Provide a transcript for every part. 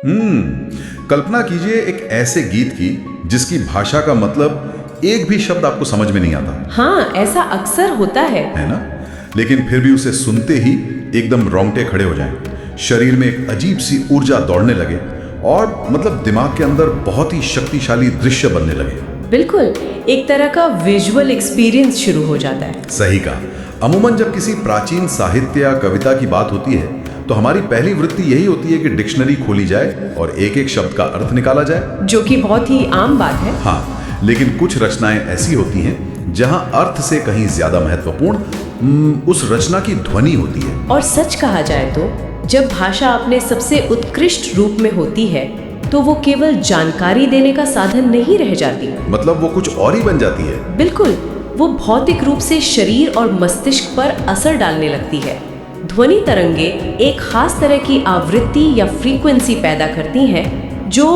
कल्पना कीजिए एक ऐसे गीत की जिसकी भाषा का मतलब एक भी शब्द आपको समझ में नहीं आता। हाँ, ऐसा अक्सर होता है ना? लेकिन फिर भी उसे सुनते ही एकदम रोंगटे खड़े हो जाएं, शरीर में एक अजीब सी ऊर्जा दौड़ने लगे और मतलब दिमाग के अंदर बहुत ही शक्तिशाली दृश्य बनने लगे। बिल्कुल, एक तरह का विजुअल एक्सपीरियंस शुरू हो जाता है। सही कहा। अमूमन जब किसी प्राचीन साहित्य या कविता की बात होती है तो हमारी पहली वृत्ति यही होती है कि डिक्शनरी खोली जाए और एक एक शब्द का अर्थ निकाला जाए, जो कि बहुत ही आम बात है। हाँ, लेकिन कुछ रचनाएं ऐसी होती हैं जहां अर्थ से कहीं ज्यादा महत्वपूर्ण उस रचना की ध्वनि होती है। और सच कहा जाए तो जब भाषा अपने सबसे उत्कृष्ट रूप में होती है तो वो केवल जानकारी देने का साधन नहीं रह जाती, मतलब वो कुछ और ही बन जाती है। बिल्कुल, वो भौतिक रूप से शरीर और मस्तिष्क पर असर डालने लगती है। ध्वनि तरंगे एक खास तरह की आवृत्ति या फ्रीक्वेंसी पैदा करती हैं जो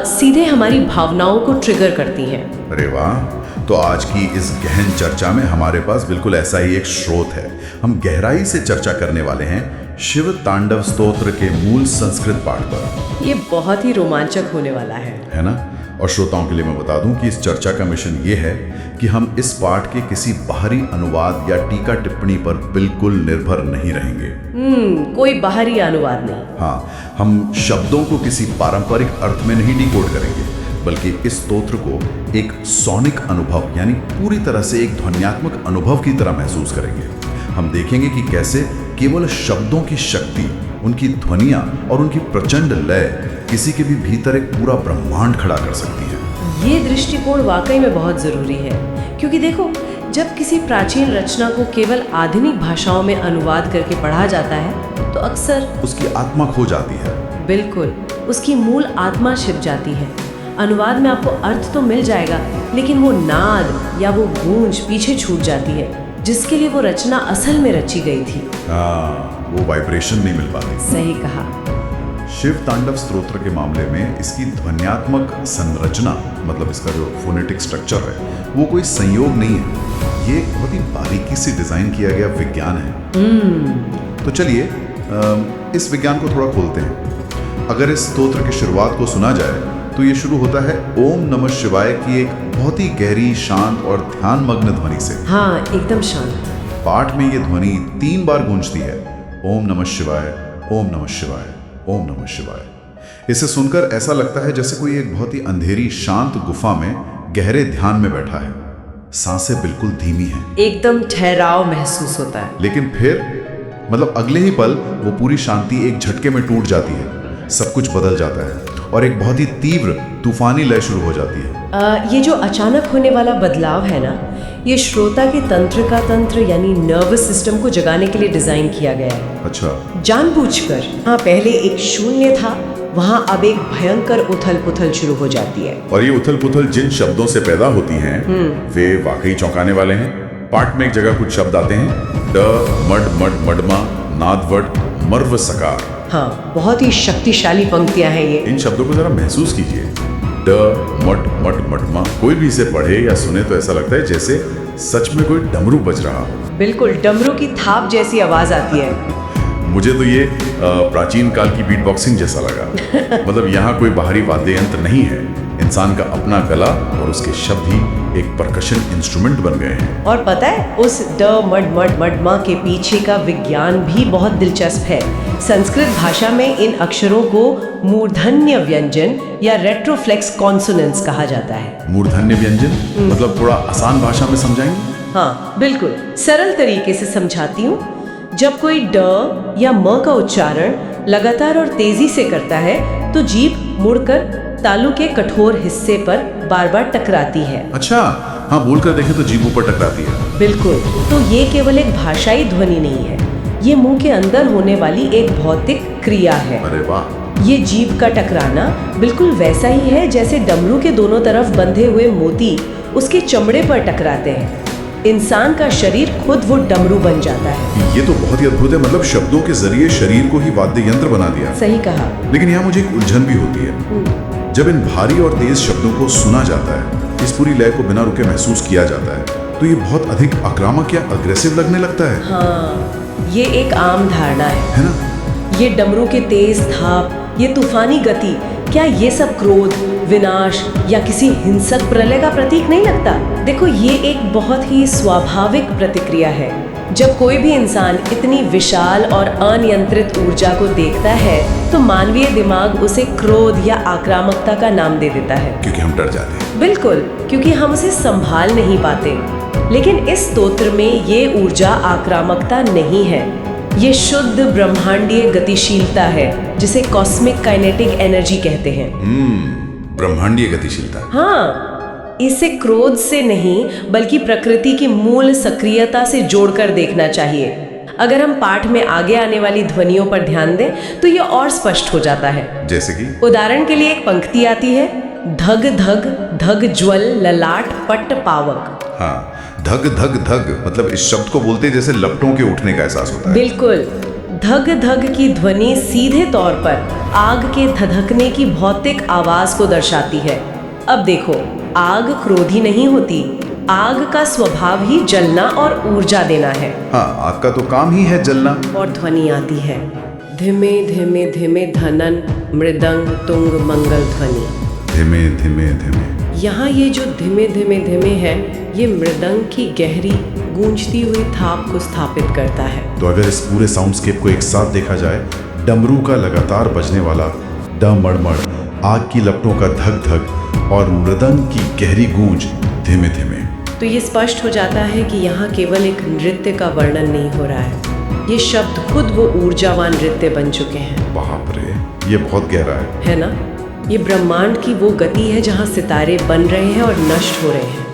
सीधे हमारी भावनाओं को ट्रिगर करती हैं। अरे वाह! तो आज की इस गहन चर्चा में हमारे पास बिल्कुल ऐसा ही एक स्रोत है। हम गहराई से चर्चा करने वाले हैं शिव तांडव स्तोत्र के मूल संस्कृत पाठ पर। ये बहुत ही रोमांचक होने वाला है ना? और श्रोताओं के लिए मैं बता दूं कि इस चर्चा का मिशन ये है कि हम इस पाठ के किसी बाहरी अनुवाद या टीका टिप्पणी पर बिल्कुल निर्भर नहीं रहेंगे। कोई बाहरी अनुवाद नहीं। हाँ, हम शब्दों को किसी पारंपरिक अर्थ में नहीं डिकोड करेंगे, बल्कि इस स्तोत्र को एक सोनिक अनुभव यानी पूरी तरह से एक ध्वन्यात्मक अनुभव की तरह महसूस करेंगे। हम देखेंगे कि कैसे केवल शब्दों की शक्ति, उनकी ध्वनियां और उनकी प्रचंड लय किसी के भी भीतर एक पूरा ब्रह्मांड खड़ा कर सकती है। ये दृष्टिकोण वाकई में बहुत जरूरी है, क्योंकि देखो, जब किसी प्राचीन रचना को केवल आधुनिक भाषाओं में अनुवाद करके पढ़ा जाता है तो अक्सर उसकी आत्मा खो जाती है। बिल्कुल, उसकी मूल आत्मा छिप जाती है। अनुवाद में आपको अर्थ तो मिल जाएगा, लेकिन वो नाद या वो गूंज पीछे छूट जाती है जिसके लिए वो रचना असल में रची गई थी। वो वाइब्रेशन नहीं मिल पाती। सही कहा। शिव तांडव स्तोत्र के मामले में इसकी ध्वन्यात्मक संरचना, मतलब इसका जो फोनेटिक स्ट्रक्चर है, वो कोई संयोग नहीं है। ये बहुत ही बारीकी से डिजाइन किया गया विज्ञान है। तो चलिए इस विज्ञान को थोड़ा खोलते हैं। अगर इस स्तोत्र की शुरुआत को सुना जाए तो ये शुरू होता है ओम नमः शिवाय की एक बहुत ही गहरी, शांत और ध्यान मग्न ध्वनि से। हाँ, एकदम शांत। पाठ में ये ध्वनि 3 बार गूंजती है, ओम नमः शिवाय, ओम नमः शिवाय, ओम नमः शिवाय। इसे सुनकर ऐसा लगता है जैसे कोई एक बहुत ही अंधेरी शांत गुफा में गहरे ध्यान में बैठा है। सांसें बिल्कुल धीमी हैं, एकदम ठहराव महसूस होता है। लेकिन फिर मतलब अगले ही पल वो पूरी शांति एक झटके में टूट जाती है। सब कुछ बदल जाता है और एक बहुत ही तीव्र तूफानी लय शुरू हो जाती है। ये जो अचानक होने वाला बदलाव है ना, ये श्रोता के तंत्र का तंत्र यानी नर्वस सिस्टम को जगाने के लिए डिजाइन किया गया है। अच्छा। जानबूझकर। हाँ, पहले एक शून्य था, वहाँ अब एक भयंकर उथल पुथल शुरू हो जाती है। और ये उथल पुथल जिन शब्दों से पैदा होती हैं वे वाकई चौंकाने वाले हैं। पाठ में एक जगह कुछ शब्द आते हैं, ड मड मड मडमा नादवट मर्व सकार। हाँ, बहुत ही शक्तिशाली पंक्तियां हैं ये। इन शब्दों को जरा महसूस कीजिए। ड मट मट मटमा। कोई भी इसे पढ़े या सुने तो ऐसा लगता है जैसे सच में कोई डमरू बज रहा हो। बिल्कुल, डमरू की थाप जैसी आवाज आती है। मुझे तो ये प्राचीन काल की बीट बॉक्सिंग जैसा लगा। मतलब यहाँ कोई बाहरी वाद्य यंत्र नहीं है, इंसान का अपना गला और उसके शब्द ही एक परकशन इंस्ट्रूमेंट बन गए हैं। और पता है, उस ड मड मड मडमा के पीछे का विज्ञान भी बहुत दिलचस्प है। संस्कृत भाषा में इन अक्षरों को मूर्धन्य व्यंजन या रेट्रोफ्लेक्स कॉन्सोनेंट्स कहा जाता है। मूर्धन्य व्यंजन मतलब थोड़ा आसान भाषा में समझाएंगे? हाँ, बिल्कुल, सरल तरीके से समझाती हूँ। जब कोई ड या म का उच्चारण लगातार और तेजी से करता है तो जीभ मुड़कर तालु के कठोर हिस्से पर बार बार टकराती है। अच्छा, हाँ, बोलकर देखें तो जीभ ऊपर टकराती है। बिल्कुल। तो ये केवल एक भाषाई ध्वनि नहीं है, ये मुंह के अंदर होने वाली एक भौतिक क्रिया है। अरे वाह! ये जीभ का टकराना बिल्कुल वैसा ही है जैसे डमरू के दोनों तरफ बंधे हुए मोती उसके चमड़े पर टकराते हैं। इंसान का शरीर खुद वो डमरू बन जाता है। ये तो बहुत ही अद्भुत है। मतलब शब्दों के जरिए शरीर को ही वाद्य यंत्र बना दिया। सही कहा। लेकिन यहाँ मुझे एक उलझन भी होती है। जब इन भारी और तेज शब्दों को सुना जाता है, इस पूरी लय को बिना रुके महसूस किया जाता है, तो ये बहुत अधिक आक्रामक या अग्रेसिव लगने लगता है। हाँ, ये एक आम धारणा है ना? ये डमरू के तेज थाप ये तूफानी गति, क्या ये सब क्रोध, विनाश या किसी हिंसक प्रलय का प्रतीक नहीं लगता? देखो, ये एक बहुत ही स्वाभाविक प्रतिक्रिया है। जब कोई भी इंसान इतनी विशाल और अनियंत्रित ऊर्जा को देखता है तो मानवीय दिमाग उसे क्रोध या आक्रामकता का नाम दे देता है। क्योंकि हम डर जाते हैं। बिल्कुल, क्योंकि हम उसे संभाल नहीं पाते। लेकिन इस स्तोत्र में ये ऊर्जा आक्रामकता नहीं है, ये शुद्ध ब्रह्मांडीय गतिशीलता है, जिसे कॉस्मिक काइनेटिक एनर्जी कहते हैं। ब्रह्मांडीय गतिशीलता। हाँ, इसे क्रोध से नहीं बल्कि प्रकृति की मूल सक्रियता से जोड़कर देखना चाहिए। अगर हम पाठ में आगे आने वाली ध्वनियों पर ध्यान दें तो ये और स्पष्ट हो जाता है। जैसे कि उदाहरण के लिए एक पंक्ति आती है, धग धग धग ज्वल ललाट पट पावक। हाँ, धग धग धग मतलब इस शब्द को बोलते जैसे लपटों के उठने का एहसास होता है। बिल्कुल, धग धग की ध्वनि सीधे तौर पर आग के धधकने की भौतिक आवाज को दर्शाती है। अब देखो, आग क्रोधी नहीं होती, आग का स्वभाव ही जलना और ऊर्जा देना है। हाँ, आग का तो काम ही है जलना। और ध्वनि आती है, धिमे धिमे धिमे धनन मृदंग तुंग मंगल ध्वनि। धीमे धीमे धीमे। यहाँ ये जो धीमे धीमे धीमे है, ये मृदंग की गहरी गूंजती हुई थाप को स्थापित करता है। तो अगर इस पूरे साउंडस्केप को एक साथ देखा जाए, डमरू का लगातार बजने वाला डमड़मड़, आग की लपटों का धक धक और मृदंग की गहरी गूंज धीमे धीमे, तो ये स्पष्ट हो जाता है कि यहाँ केवल एक नृत्य का वर्णन नहीं हो रहा है, ये शब्द खुद वो ऊर्जावान नृत्य बन चुके हैं। बाप रे, ये बहुत गहरा है ना? ये ब्रह्मांड की वो गति है जहाँ सितारे बन रहे हैं और नष्ट हो रहे हैं।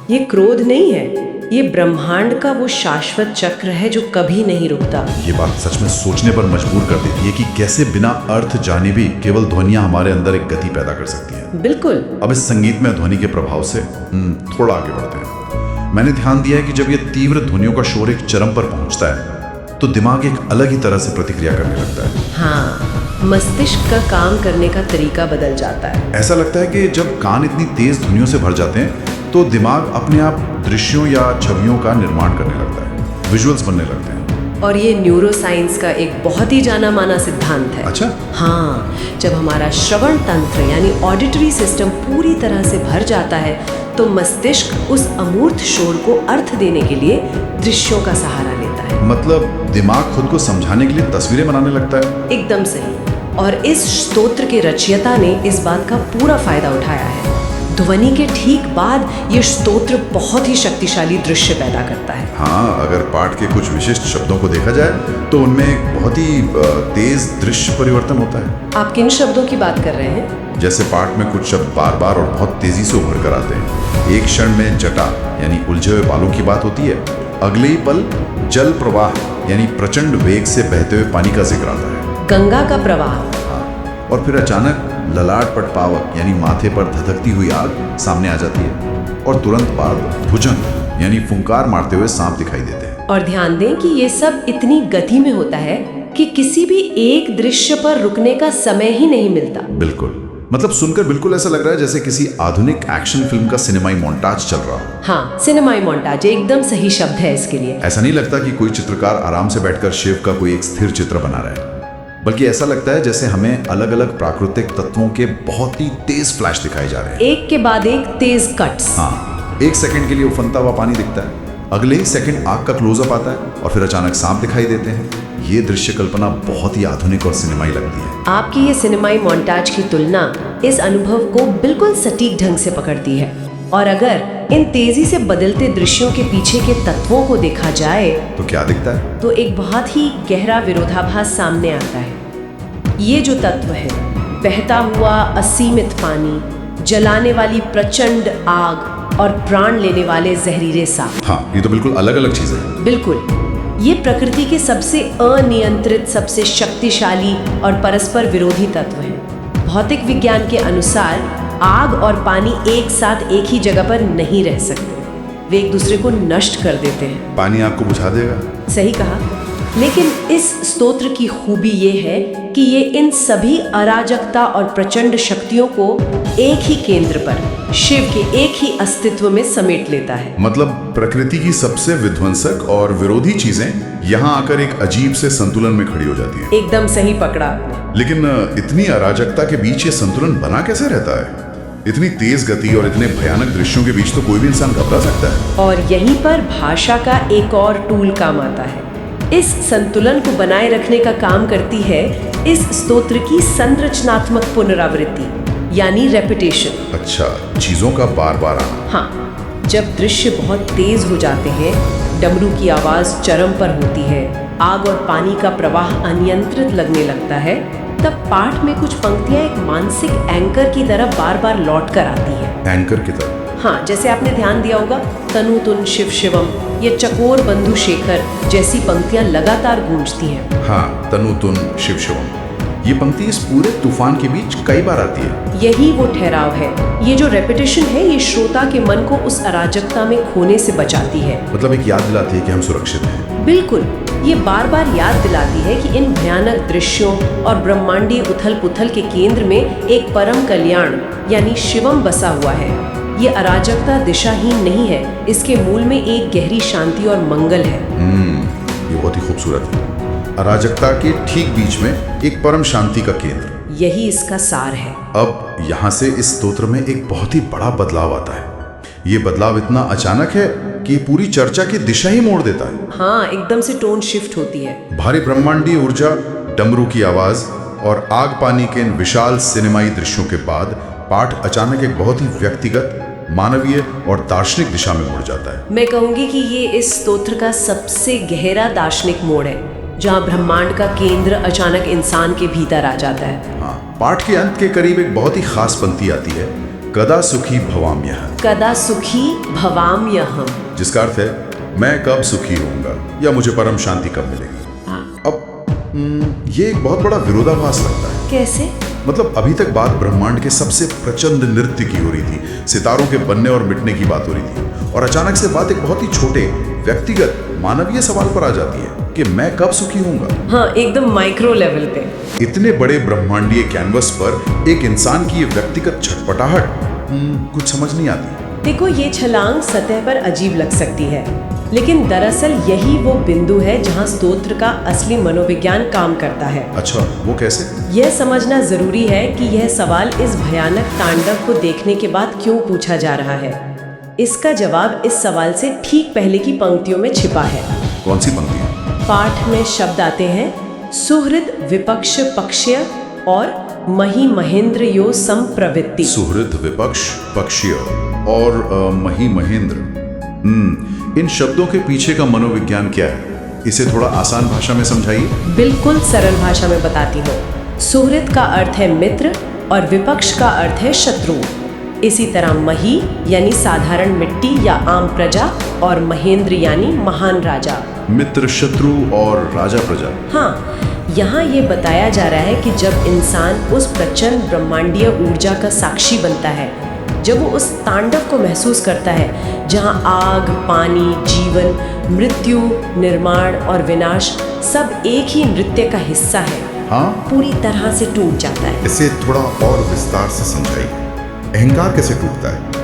ये क्रोध नहीं है, ये ब्रह्मांड का वो शाश्वत चक्र है जो कभी नहीं रुकता। ये बात सच में सोचने पर मजबूर कर देती है कि कैसे बिना अर्थ जाने भी केवल ध्वनियां हमारे अंदर एक गति पैदा कर सकती हैं। बिल्कुल। अब इस संगीत में ध्वनि के प्रभाव से थोड़ा आगे बढ़ते हैं। मैंने ध्यान दिया है कि जब ये तीव्र ध्वनियों का शोर एक चरम पर पहुंचता है तो दिमाग एक अलग ही तरह से प्रतिक्रिया करने लगता है। हाँ, मस्तिष्क का काम करने का तरीका बदल जाता है। ऐसा लगता है कि जब कान इतनी तेज ध्वनियों से भर जाते हैं तो दिमाग अपने आप दृश्यों या छवियों का निर्माण करने लगता है, विजुअल्स बनने लगते हैं। और ये न्यूरोसाइंस का एक बहुत ही जाना माना सिद्धांत है। अच्छा? हाँ, जब हमारा श्रवण तंत्र यानी ऑडिटरी सिस्टम पूरी तरह से भर जाता है तो मस्तिष्क उस अमूर्त शोर को अर्थ देने के लिए दृश्यों का सहारा लेता है। मतलब दिमाग खुद को समझाने के लिए तस्वीरें बनाने लगता है। एकदम सही। और इस स्तोत्र के रचयिता ने इस बात का पूरा फायदा उठाया है। ध्वनि के ठीक बाद ये स्तोत्र बहुत ही शक्तिशाली दृश्य पैदा करता है। हाँ, अगर पाठ के कुछ विशिष्ट शब्दों को देखा जाए तो उनमें एक बहुत ही तेज दृश्य परिवर्तन होता है। आप किन शब्दों की बात कर रहे हैं? जैसे पाठ में कुछ शब्द बार बार और बहुत तेजी से उभर कर आते हैं। एक क्षण में जटा यानी उलझे हुए बालों की बात होती है, अगले ही पल जल प्रवाह यानी प्रचंड वेग से बहते हुए पानी का जिक्र आता है, गंगा का प्रवाह। हाँ, और फिर अचानक ललाट पट पावक यानी माथे पर धधकती हुई आग सामने आ जाती है और तुरंत बाद भुजंग यानी फुंकार मारते हुए सांप दिखाई देते हैं। और ध्यान दें कि ये सब इतनी गति में होता है कि किसी भी एक दृश्य पर रुकने का समय ही नहीं मिलता। बिल्कुल, मतलब सुनकर बिल्कुल ऐसा लग रहा है जैसे किसी आधुनिक एक्शन फिल्म का सिनेमाई मोन्टाज चल रहा हो। हाँ, सिनेमाई मोन्टाज एकदम सही शब्द है इसके लिए। ऐसा नहीं लगता कि कोई चित्रकार आराम से बैठकर शिव का कोई एक स्थिर चित्र बना रहा है, बल्कि ऐसा लगता है जैसे हमें अलग अलग प्राकृतिक तत्वों के बहुत ही तेज फ्लैश दिखाए जा रहे हैं, एक के बाद एक तेज कट्स। हाँ, एक सेकंड के लिए उफनता हुआ पानी दिखता है, अगले ही सेकंड आग का क्लोजअप आता है और फिर अचानक सांप दिखाई देते हैं। ये दृश्य कल्पना बहुत ही आधुनिक और सिनेमाई लगती है। आपकी ये सिनेमाई मोन्टाज की तुलना इस अनुभव को बिल्कुल सटीक ढंग से पकड़ती है। और अगर इन तेजी से बदलते दृश्यों के पीछे के तत्वों को देखा जाए तो क्या दिखता है? तो एक बहुत ही गहरा विरोधाभास सामने आता है। ये जो तत्व है, बहता हुआ असीमित पानी, जलाने वाली प्रचंड आग और प्राण लेने वाले जहरीले सांप। हाँ, ये तो बिल्कुल अलग अलग चीजें हैं। बिल्कुल, ये प्रकृति के सबसे अनियंत्रित, सबसे शक्तिशाली और परस्पर विरोधी तत्व हैं। भौतिक विज्ञान के अनुसार आग और पानी एक साथ एक ही जगह पर नहीं रह सकते, वे एक दूसरे को नष्ट कर देते हैं। पानी आग को बुझा देगा। सही कहा। लेकिन इस स्तोत्र की खूबी ये है कि ये इन सभी अराजकता और प्रचंड शक्तियों को एक ही केंद्र पर, शिव के एक ही अस्तित्व में समेट लेता है। मतलब प्रकृति की सबसे विध्वंसक और विरोधी चीजें यहाँ आकर एक अजीब से संतुलन में खड़ी हो जाती हैं। एकदम सही पकड़ा आपने। लेकिन इतनी अराजकता के बीच ये संतुलन बना कैसे रहता है? इतनी तेज गति और इतने भयानक दृश्यों के बीच तो कोई भी इंसान घबरा सकता है। और यहीं पर भाषा का एक और टूल काम आता है। इस संतुलन को बनाए रखने का काम करती है इस स्तोत्र की संरचनात्मक पुनरावृत्ति यानी रेपिटेशन। अच्छा, चीजों का बार बार आना। हाँ, जब दृश्य बहुत तेज हो जाते हैं, डमरू की आवाज चरम पर होती है, आग और पानी का प्रवाह अनियंत्रित लगने लगता है, तब पाठ में कुछ पंक्तियां एक मानसिक एंकर की तरह बार बार लौट कर आती हैं। एंकर की तरह? हाँ, जैसे आपने ध्यान दिया होगा, तनु तुन शिव शिवम या चकोर बंधु शेखर जैसी पंक्तियां लगातार गूंजती हैं। हाँ, तनु तुन शिव शिवम, ये पंक्ति इस पूरे तूफान के बीच कई बार आती है। यही वो ठहराव है। ये जो रेपिटेशन है, ये श्रोता के मन को उस अराजकता में खोने से बचाती है। मतलब एक याद दिलाती है कि हम सुरक्षित हैं। बिल्कुल, ये बार बार याद दिलाती है कि इन भयानक दृश्यों और ब्रह्मांडीय उथल पुथल के केंद्र में एक परम कल्याण यानी शिवम बसा हुआ है। ये अराजकता दिशाहीन नहीं है, इसके मूल में एक गहरी शांति और मंगल है। ये बहुत ही खूबसूरत है। अराजकता के ठीक बीच में एक परम शांति का केंद्र, यही इसका सार है। अब यहाँ से इस स्तोत्र में एक बहुत ही बड़ा बदलाव आता है। ये बदलाव इतना अचानक है कि पूरी चर्चा की दिशा ही मोड़ देता है। हाँ, एकदम से टोन शिफ्ट होती है। भारी ब्रह्मांडीय ऊर्जा, डमरू की आवाज और आग पानी के इन विशाल सिनेमाई दृश्यों के बाद पाठ अचानक एक बहुत ही व्यक्तिगत, मानवीय और दार्शनिक दिशा में मुड़ जाता है। मैं कहूंगी कि ये इस स्तोत्र का सबसे गहरा दार्शनिक मोड़ है, जहाँ ब्रह्मांड का केंद्र अचानक इंसान के भीतर आ जाता है। हाँ, पाठ के अंत के करीब एक बहुत ही खास पंक्ति आती है, कदा सुखी भवाम्यः। कदा सुखी भवाम्यहम्, जिसका अर्थ है मैं कब सुखी होऊंगा या मुझे परम शांति कब मिलेगी। अब ये एक बहुत बड़ा विरोधाभास लगता है। कैसे? मतलब अभी तक बात ब्रह्मांड के सबसे प्रचंड नृत्य की हो रही थी, सितारों के बनने और मिटने की बात हो रही थी, और अचानक से बात एक बहुत ही छोटे व्यक्तिगत मानवीय सवाल पर आ जाती है कि मैं कब सुखी होऊंगा। हाँ, एकदम माइक्रो लेवल पे। इतने बड़े ब्रह्मांडीय कैनवस पर एक इंसान की ये व्यक्तिगत छटपटाहट कुछ समझ नहीं आती। देखो, ये छलांग सतह पर अजीब लग सकती है, लेकिन दरअसल यही वो बिंदु है जहाँ स्तोत्र का असली मनोविज्ञान काम करता है। अच्छा, वो कैसे? यह समझना जरूरी है कि यह सवाल इस भयानक तांडव को देखने के बाद क्यों पूछा जा रहा है। इसका जवाब इस सवाल से ठीक पहले की पंक्तियों में छिपा है। कौन सी पंक्तियां? पाठ में शब्द आते हैं, सुहृद विपक्ष पक्षीय और मही महेंद्र यो संप्रवृत्ति। सुहृद विपक्ष पक्षीय और मही महेंद्र। इन शब्दों के पीछे का मनोविज्ञान क्या है? इसे थोड़ा आसान भाषा में समझाइए। बिल्कुल सरल भाषा में बताती हूँ। सुहृद का अर्थ है मित्र और विपक्ष का अर्थ है शत्रु। इसी तरह मही यानी साधारण मिट्टी या आम प्रजा और महेंद्र यानी महान राजा। मित्र, शत्रु और राजा प्रजा। हाँ, यहाँ ये बताया जा रहा है कि जब इंसान उस प्रचंड ब्रह्मांडीय ऊर्जा का साक्षी बनता है, जब वो उस तांडव को महसूस करता है जहाँ आग, पानी, जीवन, मृत्यु, निर्माण और विनाश सब एक ही नृत्य का हिस्सा है, हाँ, पूरी तरह से टूट जाता है। इसे थोड़ा और विस्तार से समझाइए। अहंकार कैसे टूटता है?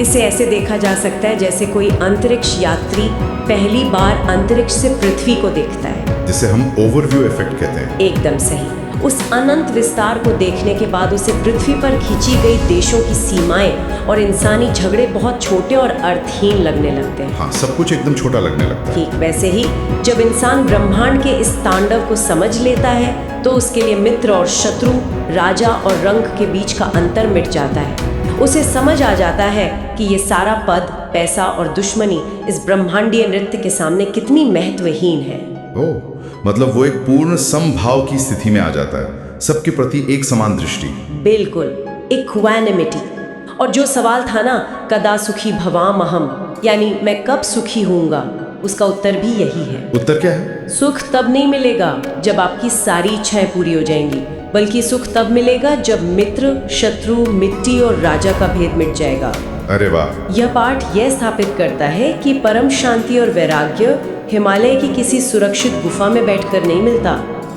इसे ऐसे देखा जा सकता है जैसे कोई अंतरिक्ष यात्री पहली बार अंतरिक्ष से पृथ्वी को देखता है, जिसे हम ओवरव्यू इफेक्ट कहते हैं। एकदम सही। उस अनंत विस्तार को देखने के बाद उसे पृथ्वी पर खींची गई देशों की सीमाएं और इंसानी झगड़े बहुत छोटे और अर्थहीन लगने लगते हैं। हाँ, सब कुछ एकदम छोटा लगने लगता है। ठीक वैसे ही जब इंसान ब्रह्मांड के इस तांडव को समझ लेता है तो उसके लिए मित्र और शत्रु, राजा और रंक के बीच का अंतर मिट जाता है। उसे समझ आ जाता है कि ये सारा पद, पैसा और दुश्मनी इस ब्रह्मांडीय नृत्य के सामने कितनी महत्वहीन है। ओह, मतलब वो एक पूर्ण समभाव की स्थिति में आ जाता है, सबके प्रति एक समान दृष्टि। बिल्कुल, इक्वानिमिटी। और जो सवाल था ना, कदा सुखी भवामहम, यानी मैं कब सुखी होऊंगा, उसका उत्तर भी यही है। उत्तर क्या है? सुख तब नहीं मिलेगा जब आपकी सारी इच्छाएं पूरी हो जाएंगी, बल्कि सुख तब मिलेगा जब मित्र, शत्रु, मिट्टी और राजा का भेद मिट जाएगा। अरे वाह! यह पाठ यह स्थापित करता है कि परम शांति और वैराग्य हिमालय की किसी सुरक्षित गुफा में बैठकर नहीं मिलता,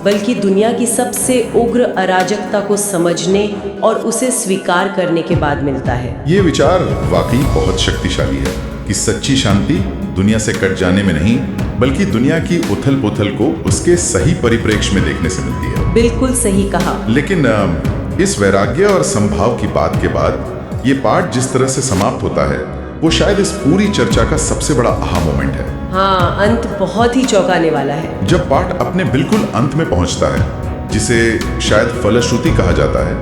बल्कि दुनिया की सबसे उग्र अराजकता को समझने और उसे स्वीकार करने के बाद मिलता है। ये विचार वाकई बहुत शक्तिशाली है कि सच्ची शांति दुनिया से कट जाने में नहीं, बल्कि दुनिया की उथल पुथल को उसके सही परिप्रेक्ष्य में देखने से मिलती है। बिल्कुल सही कहा। लेकिन इस वैराग्य और संभाव की बात के बाद ये पाठ जिस तरह से समाप्त होता है, वो शायद इस पूरी चर्चा का सबसे बड़ा आहा मोमेंट है। हाँ, अंत बहुत ही चौंकाने वाला है। जब पाठ अपने बिल्कुल अंत में पहुंचता है, जिसे शायद फलश्रुति कहा जाता है,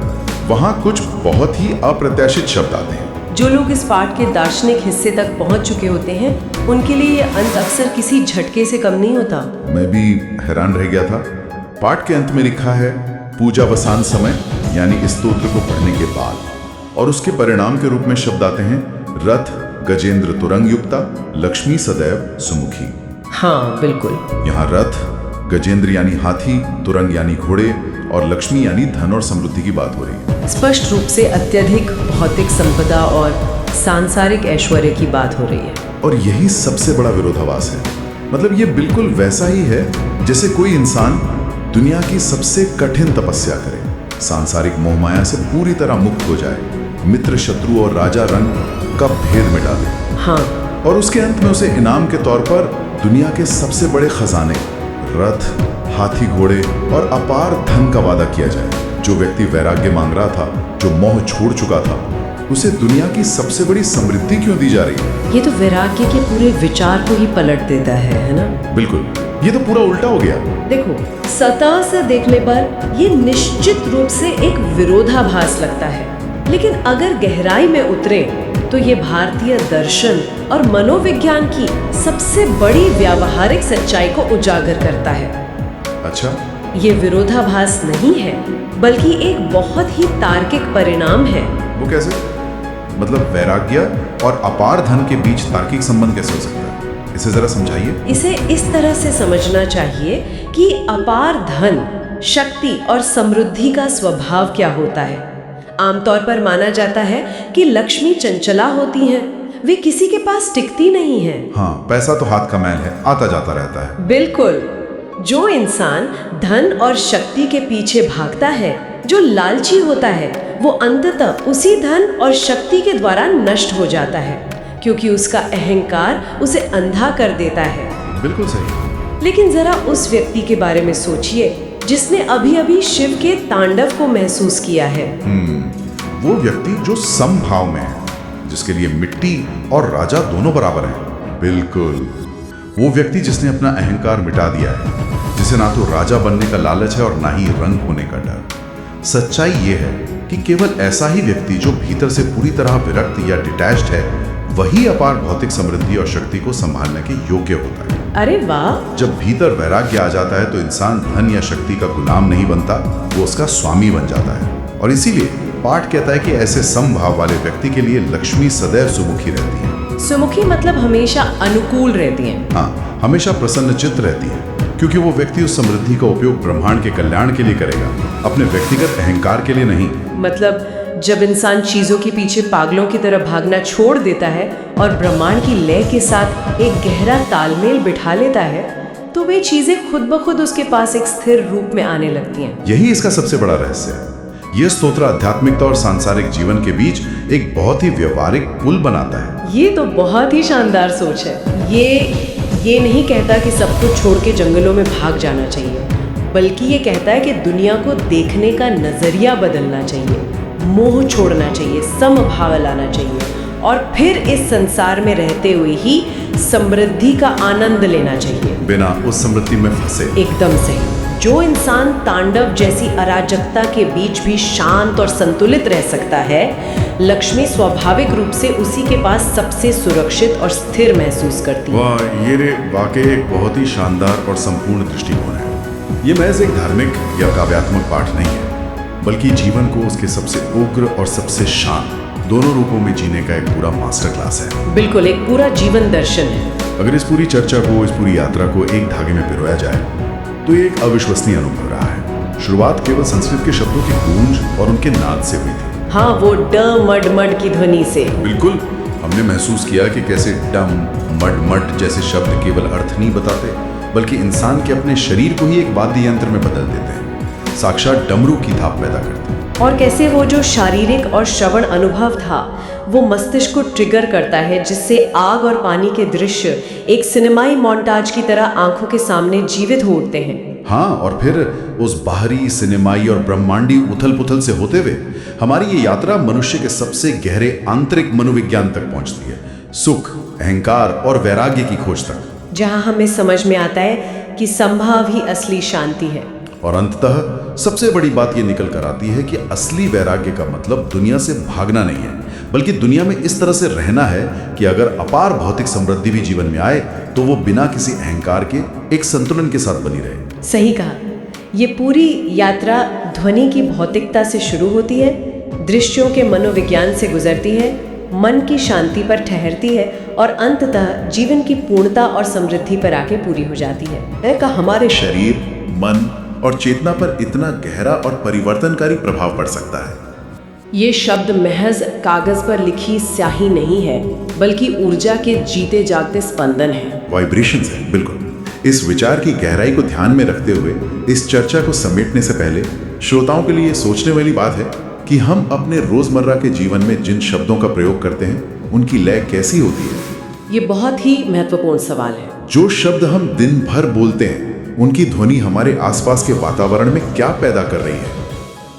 वहां कुछ बहुत ही अप्रत्याशित शब्द आते हैं। जो लोग इस पाठ के दार्शनिक हिस्से तक पहुंच चुके होते हैं, उनके लिए ये अंत अक्सर किसी झटके से कम नहीं होता। मैं भी हैरान रह गया था। पाठ के अंत में लिखा है पूजावसान समय, यानी इस स्तोत्र को पढ़ने के बाद, और उसके परिणाम के रूप में शब्द आते हैं रथ गजेंद्र तुरंग युक्ता, लक्ष्मी सदैव सुमुखी। हाँ बिल्कुल। यहाँ रथ, गजेंद्र यानी हाथी, तुरंग यानी घोड़े, और लक्ष्मी यानी धन और समृद्धि की बात हो रही है। स्पष्ट रूप से अत्यधिक भौतिक संपदा और सांसारिक ऐश्वर्य की बात हो रही है। और यही सबसे बड़ा विरोधाभास है। मतलब ये बिल्कुल वैसा ही है जैसे कोई इंसान दुनिया की सबसे कठिन तपस्या करे, सांसारिक मोहमाया से पूरी तरह मुक्त हो जाए, मित्र शत्रु और राजा रंग का भेद मिटा दे। हाँ। और उसके अंत में उसे इनाम के तौर पर दुनिया के सबसे बड़े खजाने, रथ, हाथी घोड़े और अपार धन का वादा किया जाए। जो व्यक्ति वैराग्य मांग रहा था, जो मोह छोड़ चुका था, उसे दुनिया की सबसे बड़ी समृद्धि क्यों दी जा रही है? ये तो वैराग्य के पूरे विचार को ही पलट देता है ना? बिल्कुल, ये तो पूरा उल्टा हो गया। देखो, सतह से देखने पर ये निश्चित रूप से एक विरोधाभास लगता है, लेकिन अगर गहराई में उतरे तो ये भारतीय दर्शन और मनोविज्ञान की सबसे बड़ी व्यावहारिक सच्चाई को उजागर करता है। अच्छा, ये विरोधाभास नहीं है, बल्कि एक बहुत ही तार्किक परिणाम है। वो कैसे? मतलब वैराग्य और अपार धन के बीच तार्किक संबंध कैसे हो सकता है? इसे जरा समझाइए। इसे इस तरह से समझना चाहिए कि अपार धन, शक्ति और समृद्धि का स्वभाव क्या होता है। आमतौर पर माना जाता है कि लक्ष्मी चंचला होती हैं, वे किसी के पास टिकती नहीं है। हाँ, पैसा तो हाथ का मैल है, आता जाता रहता है। बिल्कुल। जो इंसान धन और शक्ति के पीछे भागता है, जो लालची होता है, वो अंततः उसी धन और शक्ति के द्वारा नष्ट हो जाता है, क्योंकि उसका अहंकार उसे अंधा कर देता है। बिल्कुल सही। लेकिन जरा उस व्यक्ति के बारे में सोचिए जिसने अभी अभी शिव के तांडव को महसूस किया है। वो व्यक्ति जो समभाव में है, जिसके लिए मिट्टी और राजा दोनों बराबर हैं। बिल्कुल, वो व्यक्ति जिसने अपना अहंकार मिटा दिया है, जिसे ना तो राजा बनने का लालच है और ना ही रंग होने का डर। सच्चाई ये है कि केवल ऐसा ही व्यक्ति जो भीतर से पूरी तरह विरक्त या डिटैच्ड है, वही अपार भौतिक समृद्धि और शक्ति को संभालने के योग्य होता है। अरे वाह! जब भीतर वैराग्य आ जाता है तो इंसान धन या शक्ति का गुलाम नहीं बनता, वो उसका स्वामी बन जाता है। और इसीलिए पाठ कहता है कि ऐसे समभाव वाले व्यक्ति के लिए लक्ष्मी सदैव सुमुखी रहती है। सुमुखी मतलब हमेशा अनुकूल रहती हैं। हाँ, हमेशा प्रसन्नचित्त रहती है, क्योंकि वो व्यक्ति उस समृद्धि का उपयोग ब्रह्मांड के कल्याण के लिए करेगा, अपने व्यक्तिगत अहंकार के लिए नहीं। मतलब जब इंसान चीजों के पीछे पागलों की तरह भागना छोड़ देता है और ब्रह्मांड की लय के साथ एक गहरा तालमेल बिठा लेता है, तो वे चीजें खुद ब खुद उसके पास एक स्थिर रूप में आने लगती हैं। यही इसका सबसे बड़ा रहस्य है। यह स्तोत्र आध्यात्मिकता और सांसारिक जीवन के बीच एक बहुत ही व्यवहारिक पुल बनाता है। ये तो बहुत ही शानदार सोच है। ये नहीं कहता कि सब कुछ छोड़ के जंगलों में भाग जाना चाहिए, बल्कि ये कहता है कि दुनिया को देखने का नजरिया बदलना चाहिए, मोह छोड़ना चाहिए, समभाव लाना चाहिए और फिर इस संसार में रहते हुए ही समृद्धि का आनंद लेना चाहिए, बिना उस समृद्धि में फंसे। एकदम सही। जो इंसान तांडव जैसी अराजकता के बीच भी शांत और संतुलित रह सकता है, लक्ष्मी स्वाभाविक रूप से उसी के पास सबसे सुरक्षित और स्थिर महसूस करती है। वाह, ये वाकई एक बहुत ही शानदार और संपूर्ण दृष्टिकोण है। ये महज एक धार्मिक या काव्यात्मक पाठ नहीं है, बल्कि जीवन को उसके सबसे उग्र और सबसे शांत दोनों रूपों में जीने का एक पूरा मास्टर क्लास है। बिल्कुल, एक पूरा जीवन दर्शन है। अगर इस पूरी चर्चा को, इस पूरी यात्रा को एक धागे में पिरोया जाए तो ये एक अविश्वसनीय अनुभव रहा है। शुरुआत केवल संस्कृत के शब्दों की गूंज और उनके नाद से हुई थी। हाँ, वो ड मड मड की ध्वनि से। बिल्कुल, हमने महसूस किया कि कैसे डम, मड मड जैसे शब्द केवल अर्थ नहीं बताते, बल्कि इंसान के अपने शरीर को ही एक वाद्य यंत्र में बदल देते हैं, साक्षात डमरू की थाप पैदा करते हैं। और कैसे वो जो शारीरिक और श्रवण अनुभव था वो मस्तिष्क को ट्रिगर करता है, जिससे आग और पानी के दृश्य एक सिनेमाई मोन्टाज की तरह आंखों के सामने जीवित हो उठते हैं। हाँ, और फिर उस बाहरी सिनेमाई और ब्रह्मांडी उथल पुथल से होते हुए हमारी ये यात्रा मनुष्य के सबसे गहरे आंतरिक मनोविज्ञान तक पहुंचती है, सुख, अहंकार और वैराग्य की खोज तक, जहां हमें समझ में आता है कि संभाव ही असली शांति है। और अंततः सबसे बड़ी बात ये निकल कर आती है कि असली वैराग्य का मतलब दुनिया से भागना नहीं है, बल्कि दुनिया में इस तरह से रहना है कि अगर अपार भौतिक समृद्धि भी जीवन में आए तो वो बिना किसी अहंकार के एक संतुलन के साथ बनी रहे। सही कहा। ये पूरी यात्रा ध्वनि की भौतिकता से शुरू होती है, दृश्यों के मनोविज्ञान से गुजरती है, मन की शांति पर ठहरती है और अंततः जीवन की पूर्णता और समृद्धि पर आके पूरी हो जाती है। का हमारे शरीर, मन और चेतना पर इतना गहरा और परिवर्तनकारी प्रभाव पड़ सकता है। ये शब्द महज कागज पर लिखी स्याही नहीं है, बल्कि ऊर्जा के जीते जागते स्पंदन है, वाइब्रेशंस है। बिल्कुल। इस विचार की गहराई को ध्यान में रखते हुए इस चर्चा को समेटने से पहले श्रोताओं के लिए सोचने वाली बात है कि हम अपने रोजमर्रा के जीवन में जिन शब्दों का प्रयोग करते हैं उनकी लय कैसी होती है। ये बहुत ही महत्वपूर्ण सवाल है। जो शब्द हम दिन भर बोलते हैं उनकी ध्वनि हमारे आसपास के वातावरण में क्या पैदा कर रही है?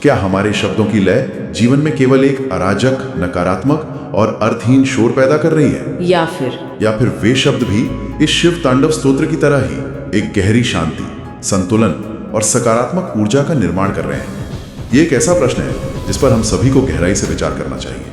क्या हमारे शब्दों की लय जीवन में केवल एक अराजक, नकारात्मक और अर्थहीन शोर पैदा कर रही है, या फिर वे शब्द भी इस शिव तांडव स्तोत्र की तरह ही एक गहरी शांति, संतुलन और सकारात्मक ऊर्जा का निर्माण कर रहे हैं? ये एक ऐसा प्रश्न है जिस पर हम सभी को गहराई से विचार करना चाहिए।